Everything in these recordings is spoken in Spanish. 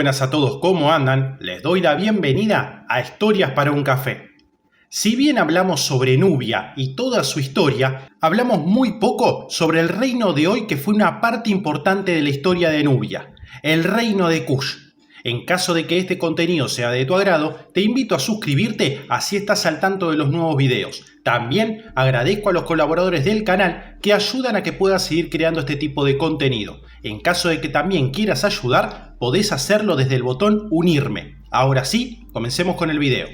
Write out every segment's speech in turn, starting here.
buenas a todos, ¿cómo andan? Les doy la bienvenida a Historias para un Café. Si bien hablamos sobre Nubia y toda su historia, hablamos muy poco sobre el reino de hoy que fue una parte importante de la historia de Nubia, el reino de Kush. En caso de que este contenido sea de tu agrado, te invito a suscribirte, así estás al tanto de los nuevos videos. También agradezco a los colaboradores del canal que ayudan a que pueda seguir creando este tipo de contenido. En caso de que también quieras ayudar, podés hacerlo desde el botón unirme. Ahora sí, comencemos con el video.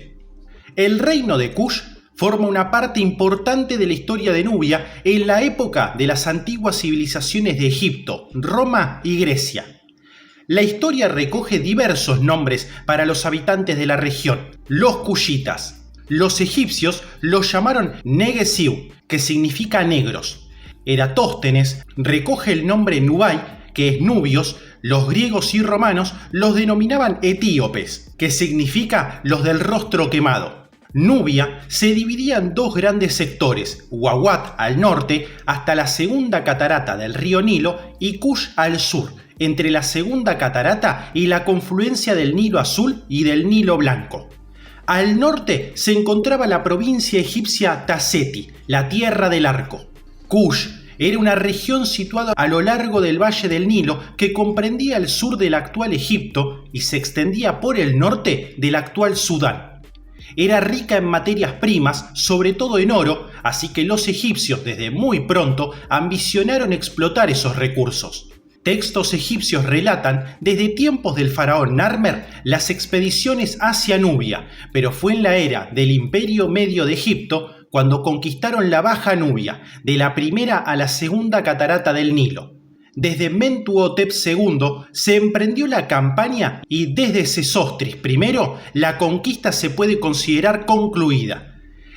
El reino de Kush forma una parte importante de la historia de Nubia en la época de las antiguas civilizaciones de Egipto, Roma y Grecia. La historia recoge diversos nombres para los habitantes de la región, los kushitas. Los egipcios los llamaron Negesiu, que significa negros. Eratóstenes recoge el nombre Nubai, que es nubios. Los griegos y romanos los denominaban etíopes, que significa los del rostro quemado. Nubia se dividía en dos grandes sectores, Uawat al norte hasta la segunda catarata del río Nilo y Kush al sur, entre la segunda catarata y la confluencia del Nilo Azul y del Nilo Blanco. Al norte se encontraba la provincia egipcia Taseti, la Tierra del Arco. Kush era una región situada a lo largo del valle del Nilo que comprendía el sur del actual Egipto y se extendía por el norte del actual Sudán. Era rica en materias primas, sobre todo en oro, así que los egipcios desde muy pronto ambicionaron explotar esos recursos. Textos egipcios relatan desde tiempos del faraón Narmer las expediciones hacia Nubia, pero fue en la era del Imperio Medio de Egipto cuando conquistaron la Baja Nubia, de la primera a la segunda catarata del Nilo. Desde Mentuhotep II se emprendió la campaña y desde Sesostris I la conquista se puede considerar concluida.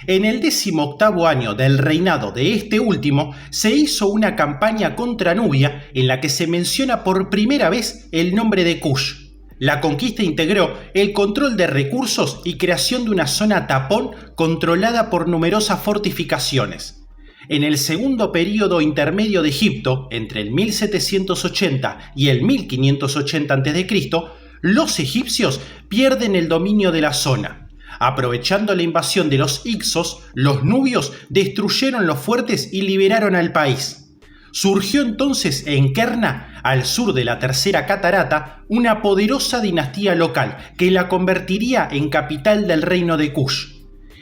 En el 18º año del reinado de este último se hizo una campaña contra Nubia en la que se menciona por primera vez el nombre de Kush. La conquista integró el control de recursos y creación de una zona tapón controlada por numerosas fortificaciones. En el segundo período intermedio de Egipto, entre el 1780 y el 1580 a.C., los egipcios pierden el dominio de la zona. Aprovechando la invasión de los Hyksos, los nubios destruyeron los fuertes y liberaron al país. Surgió entonces en Kerna, al sur de la tercera catarata, una poderosa dinastía local que la convertiría en capital del reino de Kush.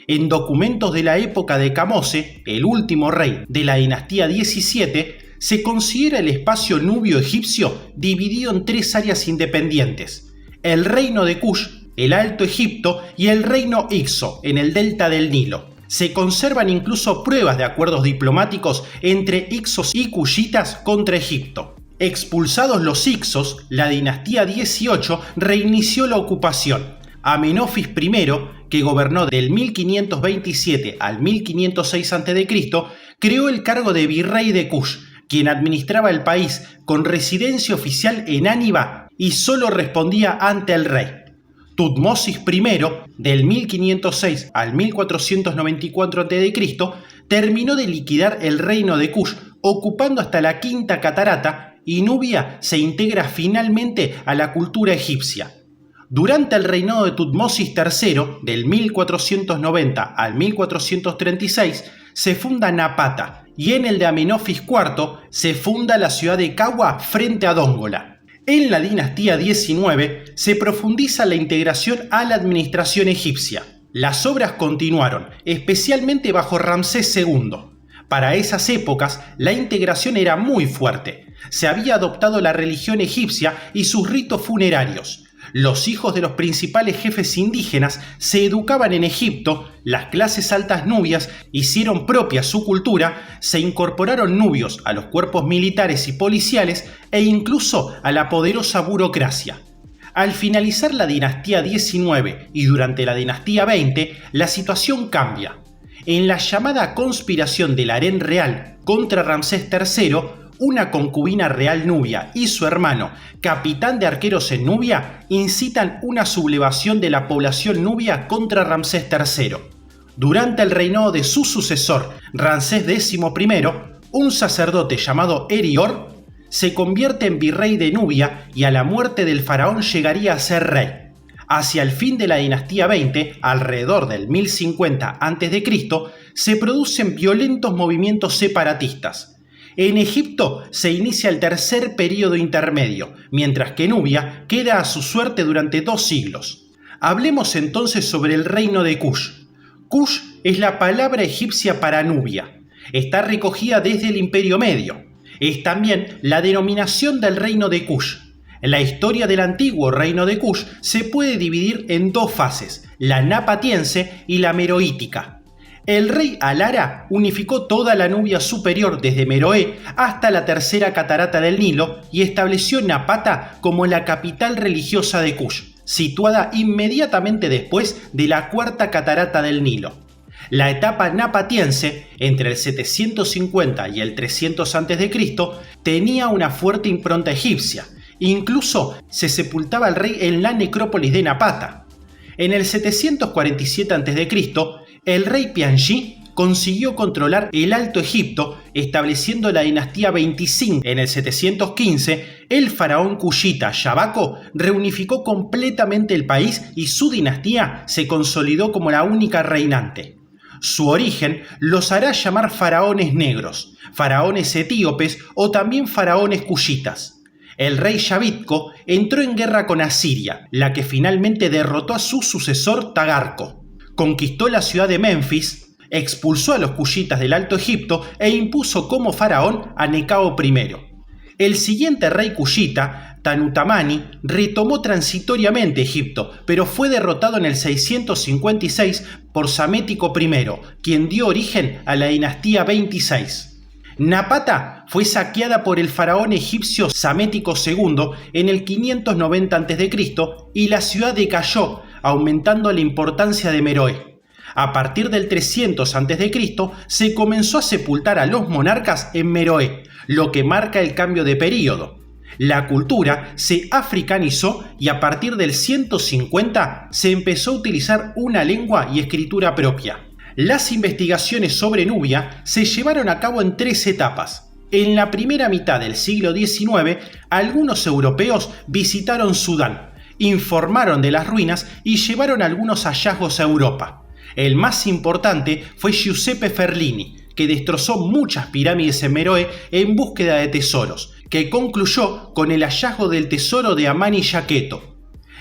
En documentos de la época de Kamose, el último rey de la dinastía 17, se considera el espacio nubio egipcio dividido en tres áreas independientes: el reino de Kush, el Alto Egipto y el reino Hykso en el delta del Nilo. Se conservan incluso pruebas de acuerdos diplomáticos entre Hyksos y Kushitas contra Egipto. Expulsados los Hyksos, la dinastía 18 reinició la ocupación. Amenofis I, que gobernó del 1527 al 1506 a.C., creó el cargo de virrey de Kush, quien administraba el país con residencia oficial en Ániba y solo respondía ante el rey. Tutmosis I, del 1506 al 1494 a.C., terminó de liquidar el reino de Kush, ocupando hasta la quinta catarata, y Nubia se integra finalmente a la cultura egipcia. Durante el reinado de Tutmosis III, del 1490 al 1436, se funda Napata, y en el de Amenofis IV se funda la ciudad de Kawa frente a Dongola. En la dinastía 19 se profundiza la integración a la administración egipcia. Las obras continuaron, especialmente bajo Ramsés II. Para esas épocas, la integración era muy fuerte. Se había adoptado la religión egipcia y sus ritos funerarios. Los hijos de los principales jefes indígenas se educaban en Egipto, las clases altas nubias hicieron propia su cultura, se incorporaron nubios a los cuerpos militares y policiales e incluso a la poderosa burocracia. Al finalizar la dinastía 19 y durante la dinastía 20, la situación cambia. En la llamada conspiración del harén real contra Ramsés III, una concubina real nubia y su hermano, capitán de arqueros en Nubia, incitan una sublevación de la población nubia contra Ramsés III. Durante el reinado de su sucesor, Ramsés XI, un sacerdote llamado Erior se convierte en virrey de Nubia y a la muerte del faraón llegaría a ser rey. Hacia el fin de la dinastía 20, alrededor del 1050 a.C., se producen violentos movimientos separatistas. En Egipto se inicia el tercer período intermedio, mientras que Nubia queda a su suerte durante 2 siglos. Hablemos entonces sobre el reino de Kush. Kush es la palabra egipcia para Nubia. Está recogida desde el Imperio Medio. Es también la denominación del reino de Kush. La historia del antiguo reino de Kush se puede dividir en 2 fases, la napatiense y la meroítica. El rey Alara unificó toda la Nubia superior desde Meroé hasta la tercera catarata del Nilo y estableció Napata como la capital religiosa de Kush, situada inmediatamente después de la cuarta catarata del Nilo. La etapa napatiense, entre el 750 y el 300 a.C., tenía una fuerte impronta egipcia. Incluso se sepultaba al rey en la necrópolis de Napata. En el 747 a.C., el rey Pianchi consiguió controlar el Alto Egipto, estableciendo la dinastía 25. En el 715, el faraón kushita Shabaco reunificó completamente el país y su dinastía se consolidó como la única reinante. Su origen los hará llamar faraones negros, faraones etíopes o también faraones kushitas. El rey Yabitko entró en guerra con Asiria, la que finalmente derrotó a su sucesor Tagarko. Conquistó la ciudad de Memphis, expulsó a los kushitas del Alto Egipto e impuso como faraón a Necao I. El siguiente rey kushita, Tanutamani, retomó transitoriamente Egipto, pero fue derrotado en el 656 por Psamético I, quien dio origen a la dinastía 26. Napata fue saqueada por el faraón egipcio Psamético II en el 590 a.C. y la ciudad decayó, aumentando la importancia de Meroé. A partir del 300 a.C. se comenzó a sepultar a los monarcas en Meroé, lo que marca el cambio de período. La cultura se africanizó y a partir del 150 se empezó a utilizar una lengua y escritura propia. Las investigaciones sobre Nubia se llevaron a cabo en 3 etapas. En la primera mitad del siglo XIX, algunos europeos visitaron Sudán, informaron de las ruinas y llevaron algunos hallazgos a Europa. El más importante fue Giuseppe Ferlini, que destrozó muchas pirámides en Meroé en búsqueda de tesoros, que concluyó con el hallazgo del tesoro de Amani Jaqueto.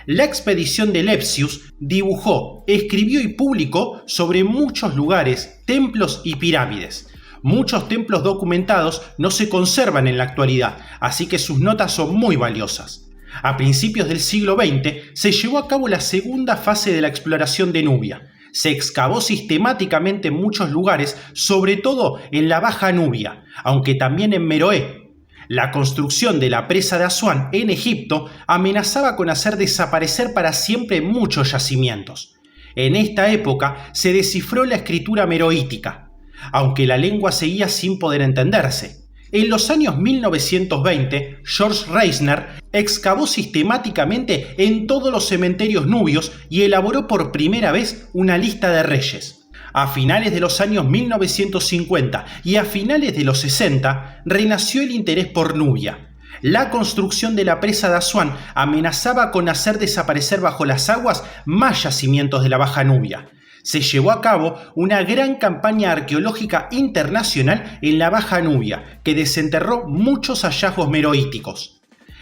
La expedición de Lepsius dibujó, escribió y publicó sobre muchos lugares, templos y pirámides. Muchos templos documentados no se conservan en la actualidad, así que sus notas son muy valiosas. A principios del siglo XX se llevó a cabo la segunda fase de la exploración de Nubia. Se excavó sistemáticamente en muchos lugares, sobre todo en la Baja Nubia, aunque también en Meroé. La construcción de la presa de Asuán en Egipto amenazaba con hacer desaparecer para siempre muchos yacimientos. En esta época se descifró la escritura meroítica, aunque la lengua seguía sin poder entenderse. En los años 1920, George Reisner excavó sistemáticamente en todos los cementerios nubios y elaboró por primera vez una lista de reyes. A finales de los años 1950 y a finales de los 60, renació el interés por Nubia. La construcción de la presa de Asuán amenazaba con hacer desaparecer bajo las aguas más yacimientos de la Baja Nubia. Se llevó a cabo una gran campaña arqueológica internacional en la Baja Nubia, que desenterró muchos hallazgos meroíticos.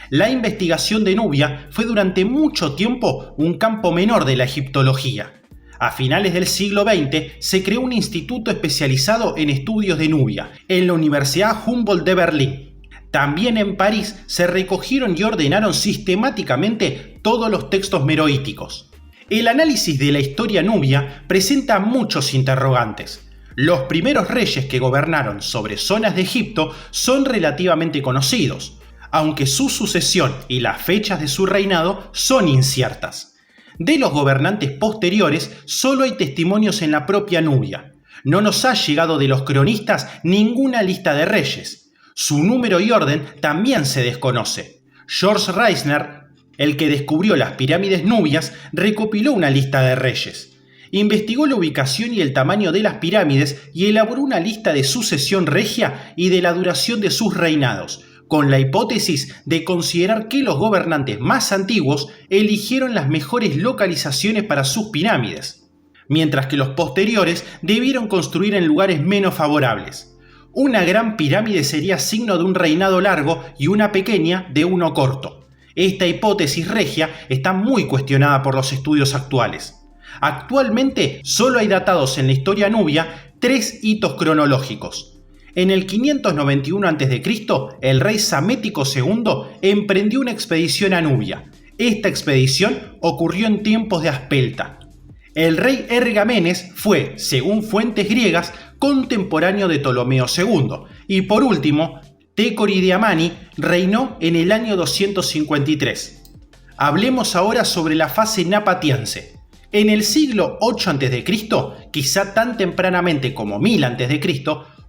La investigación de Nubia fue durante mucho tiempo un campo menor de la egiptología. A finales del siglo XX se creó un instituto especializado en estudios de Nubia, en la Universidad Humboldt de Berlín. También en París se recogieron y ordenaron sistemáticamente todos los textos meroíticos. El análisis de la historia nubia presenta muchos interrogantes. Los primeros reyes que gobernaron sobre zonas de Egipto son relativamente conocidos, aunque su sucesión y las fechas de su reinado son inciertas. De los gobernantes posteriores solo hay testimonios en la propia Nubia. No nos ha llegado de los cronistas ninguna lista de reyes. Su número y orden también se desconoce. George Reisner, el que descubrió las pirámides nubias, recopiló una lista de reyes. Investigó la ubicación y el tamaño de las pirámides y elaboró una lista de sucesión regia y de la duración de sus reinados, con la hipótesis de considerar que los gobernantes más antiguos eligieron las mejores localizaciones para sus pirámides, mientras que los posteriores debieron construir en lugares menos favorables. Una gran pirámide sería signo de un reinado largo y una pequeña de uno corto. Esta hipótesis regia está muy cuestionada por los estudios actuales. Actualmente solo hay datados en la historia nubia 3 hitos cronológicos. En el 591 a.C., el rey Psamético II emprendió una expedición a Nubia. Esta expedición ocurrió en tiempos de Aspelta. El rey Ergamenes fue, según fuentes griegas, contemporáneo de Ptolomeo II. Y por último, Tecoridiamani reinó en el año 253. Hablemos ahora sobre la fase napatiense. En el siglo 8 a.C., quizá tan tempranamente como 1000 a.C.,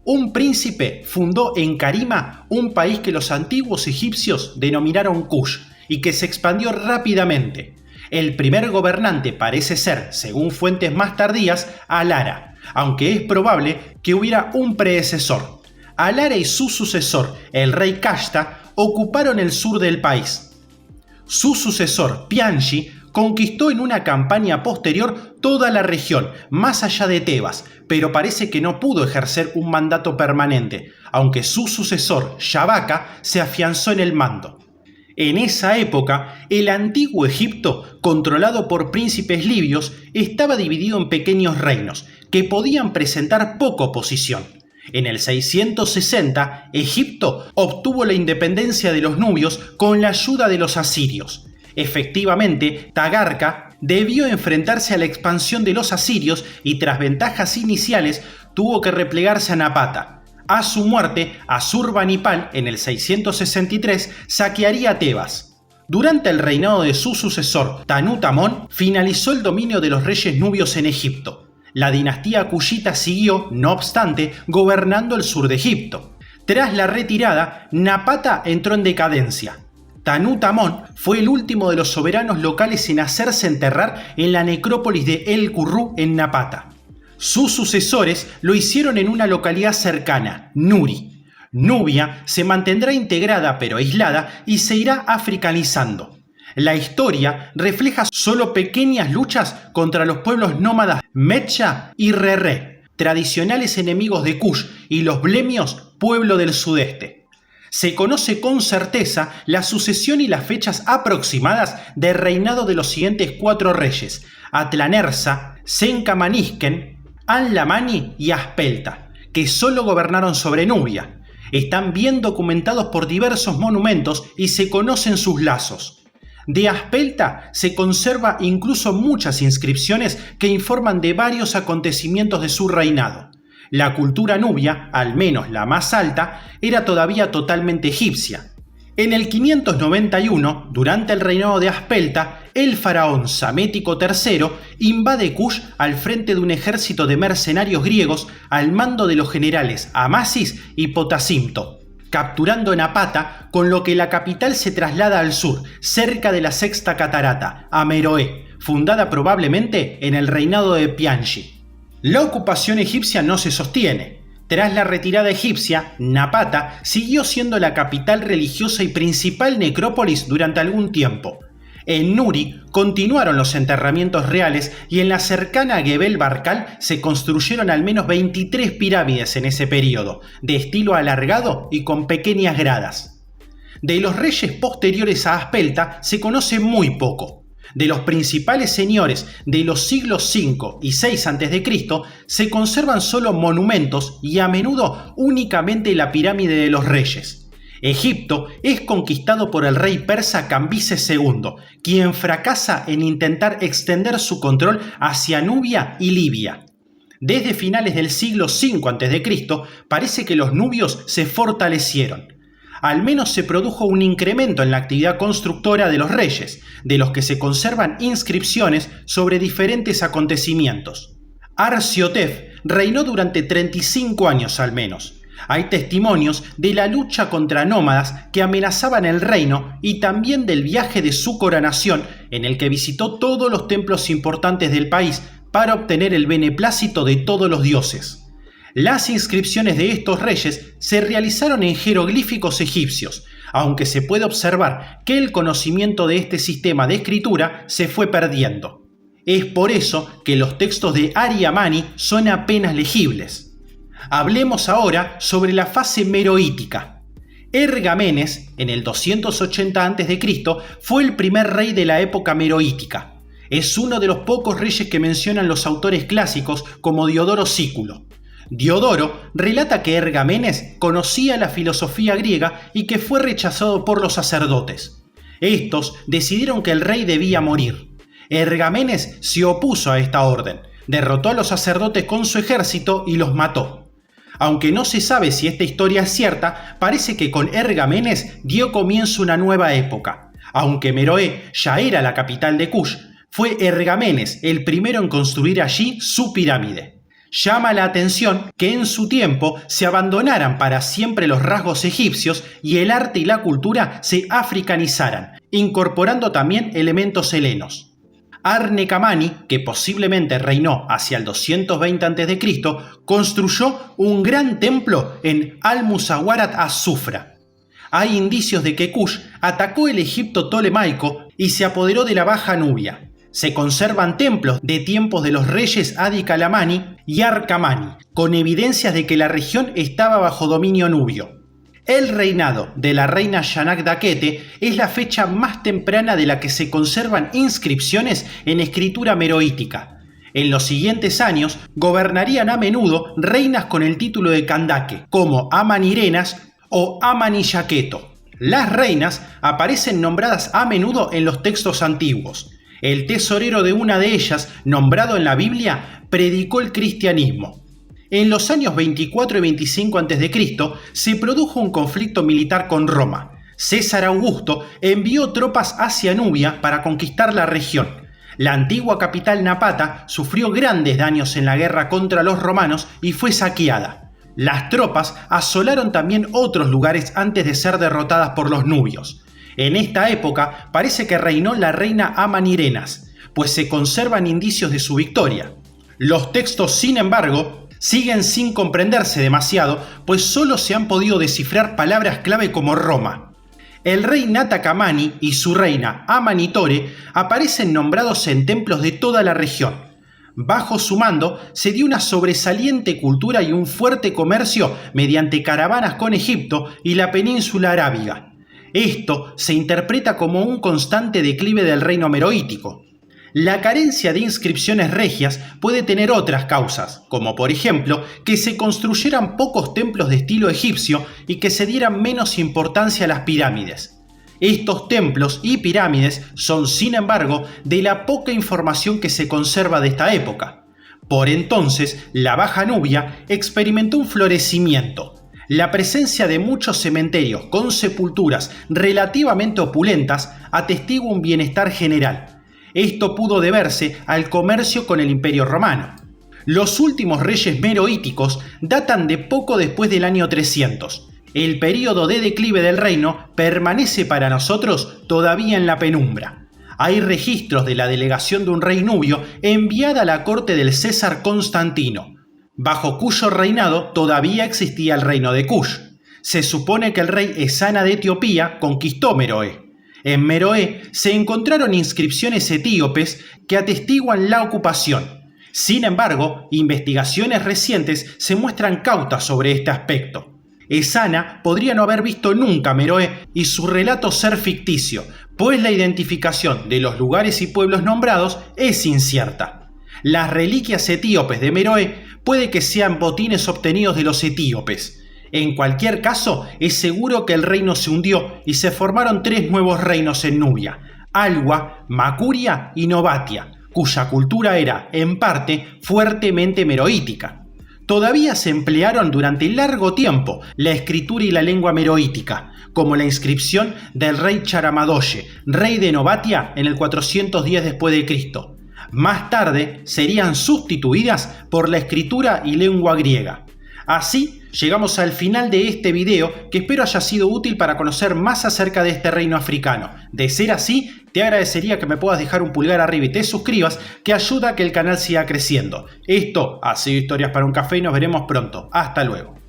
un príncipe fundó en Karima un país que los antiguos egipcios denominaron Kush y que se expandió rápidamente. El primer gobernante parece ser, según fuentes más tardías, Alara, aunque es probable que hubiera un predecesor. Alara y su sucesor, el rey Kashta, ocuparon el sur del país. Su sucesor, Pianchi, conquistó en una campaña posterior toda la región, más allá de Tebas, pero parece que no pudo ejercer un mandato permanente, aunque su sucesor, Shabaka, se afianzó en el mando. En esa época, el antiguo Egipto, controlado por príncipes libios, estaba dividido en pequeños reinos, que podían presentar poca oposición. En el 660, Egipto obtuvo la independencia de los nubios con la ayuda de los asirios. Efectivamente, Tagarka debió enfrentarse a la expansión de los asirios y tras ventajas iniciales tuvo que replegarse a Napata. A su muerte, Asurbanipal, en el 663, saquearía Tebas. Durante el reinado de su sucesor, Tanut Amón, finalizó el dominio de los reyes nubios en Egipto. La dinastía cuyita siguió, no obstante, gobernando el sur de Egipto. Tras la retirada, Napata entró en decadencia. Tanut Amón fue el último de los soberanos locales en hacerse enterrar en la necrópolis de El Currú en Napata. Sus sucesores lo hicieron en una localidad cercana, Nuri. Nubia se mantendrá integrada pero aislada y se irá africanizando. La historia refleja solo pequeñas luchas contra los pueblos nómadas Mecha y Reré, tradicionales enemigos de Kush, y los blemios, pueblo del sudeste. Se conoce con certeza la sucesión y las fechas aproximadas del reinado de los siguientes 4 reyes: Atlanersa, Senkamanisken, Anlamani y Aspelta, que solo gobernaron sobre Nubia. Están bien documentados por diversos monumentos y se conocen sus lazos. De Aspelta se conserva incluso muchas inscripciones que informan de varios acontecimientos de su reinado. La cultura nubia, al menos la más alta, era todavía totalmente egipcia. En el 591, durante el reinado de Aspelta, el faraón Psamético III invade Kush al frente de un ejército de mercenarios griegos al mando de los generales Amasis y Potasimto, capturando Napata, con lo que la capital se traslada al sur, cerca de la sexta catarata, a Meroé, fundada probablemente en el reinado de Pianchi. La ocupación egipcia no se sostiene. Tras la retirada egipcia, Napata siguió siendo la capital religiosa y principal necrópolis durante algún tiempo. En Nuri continuaron los enterramientos reales y en la cercana Gebel Barkal se construyeron al menos 23 pirámides en ese periodo, de estilo alargado y con pequeñas gradas. De los reyes posteriores a Aspelta se conoce muy poco. De los principales señores de los siglos V y VI a.C. se conservan solo monumentos y a menudo únicamente la pirámide de los reyes. Egipto es conquistado por el rey persa Cambises II, quien fracasa en intentar extender su control hacia Nubia y Libia. Desde finales del siglo V a.C. parece que los nubios se fortalecieron. Al menos se produjo un incremento en la actividad constructora de los reyes, de los que se conservan inscripciones sobre diferentes acontecimientos. Arciotef reinó durante 35 años al menos. Hay testimonios de la lucha contra nómadas que amenazaban el reino y también del viaje de su coronación, en el que visitó todos los templos importantes del país para obtener el beneplácito de todos los dioses. Las inscripciones de estos reyes se realizaron en jeroglíficos egipcios, aunque se puede observar que el conocimiento de este sistema de escritura se fue perdiendo. Es por eso que los textos de Arya Mani son apenas legibles. Hablemos ahora sobre la fase meroítica. Ergamenes, en el 280 a.C., fue el primer rey de la época meroítica. Es uno de los pocos reyes que mencionan los autores clásicos como Diodoro Sículo. Diodoro relata que Ergamenes conocía la filosofía griega y que fue rechazado por los sacerdotes. Estos decidieron que el rey debía morir. Ergamenes se opuso a esta orden, derrotó a los sacerdotes con su ejército y los mató. Aunque no se sabe si esta historia es cierta, parece que con Ergamenes dio comienzo una nueva época. Aunque Meroé ya era la capital de Kush, fue Ergamenes el primero en construir allí su pirámide. Llama la atención que en su tiempo se abandonaran para siempre los rasgos egipcios y el arte y la cultura se africanizaran, incorporando también elementos helenos. Arnekamani, que posiblemente reinó hacia el 220 a.C., construyó un gran templo en Al-Musawarat as-Sufra. Hay indicios de que Kush atacó el Egipto tolemaico y se apoderó de la Baja Nubia. Se conservan templos de tiempos de los reyes Adi-Kalamani y Ar-Kamani, con evidencias de que la región estaba bajo dominio nubio. El reinado de la reina Yanag-Dakete es la fecha más temprana de la que se conservan inscripciones en escritura meroítica. En los siguientes años gobernarían a menudo reinas con el título de Kandake, como Amanirenas o Amaniyaqueto. Las reinas aparecen nombradas a menudo en los textos antiguos. El tesorero de una de ellas, nombrado en la Biblia, predicó el cristianismo. En los años 24 y 25 a.C. se produjo un conflicto militar con Roma. César Augusto envió tropas hacia Nubia para conquistar la región. La antigua capital Napata sufrió grandes daños en la guerra contra los romanos y fue saqueada. Las tropas asolaron también otros lugares antes de ser derrotadas por los nubios. En esta época parece que reinó la reina Amanirenas, pues se conservan indicios de su victoria. Los textos, sin embargo, siguen sin comprenderse demasiado, pues solo se han podido descifrar palabras clave como Roma. El rey Natakamani y su reina Amanitore aparecen nombrados en templos de toda la región. Bajo su mando se dio una sobresaliente cultura y un fuerte comercio mediante caravanas con Egipto y la península arábiga. Esto se interpreta como un constante declive del reino meroítico. La carencia de inscripciones regias puede tener otras causas, como por ejemplo que se construyeran pocos templos de estilo egipcio y que se dieran menos importancia a las pirámides. Estos templos y pirámides son, sin embargo, de la poca información que se conserva de esta época. Por entonces, la Baja Nubia experimentó un florecimiento. La presencia de muchos cementerios con sepulturas relativamente opulentas atestigua un bienestar general. Esto pudo deberse al comercio con el Imperio Romano. Los últimos reyes meroíticos datan de poco después del año 300. El período de declive del reino permanece para nosotros todavía en la penumbra. Hay registros de la delegación de un rey nubio enviada a la corte del César Constantino, bajo cuyo reinado todavía existía el reino de Kush. Se supone que el rey Esana de Etiopía conquistó Meroé. En Meroé se encontraron inscripciones etíopes que atestiguan la ocupación. Sin embargo, investigaciones recientes se muestran cautas sobre este aspecto. Esana podría no haber visto nunca Meroé y su relato ser ficticio, pues la identificación de los lugares y pueblos nombrados es incierta. Las reliquias etíopes de Meroé puede que sean botines obtenidos de los etíopes. En cualquier caso, es seguro que el reino se hundió y se formaron tres nuevos reinos en Nubia: Alwa, Makuria y Nobatia, cuya cultura era, en parte, fuertemente meroítica. Todavía se emplearon durante largo tiempo la escritura y la lengua meroítica, como la inscripción del rey Charamadoye, rey de Nobatia, en el 410 después de Cristo. Más tarde serían sustituidas por la escritura y lengua griega. Así, llegamos al final de este video, que espero haya sido útil para conocer más acerca de este reino africano. De ser así, te agradecería que me puedas dejar un pulgar arriba y te suscribas, que ayuda a que el canal siga creciendo. Esto ha sido Historias para un Café y nos veremos pronto. Hasta luego.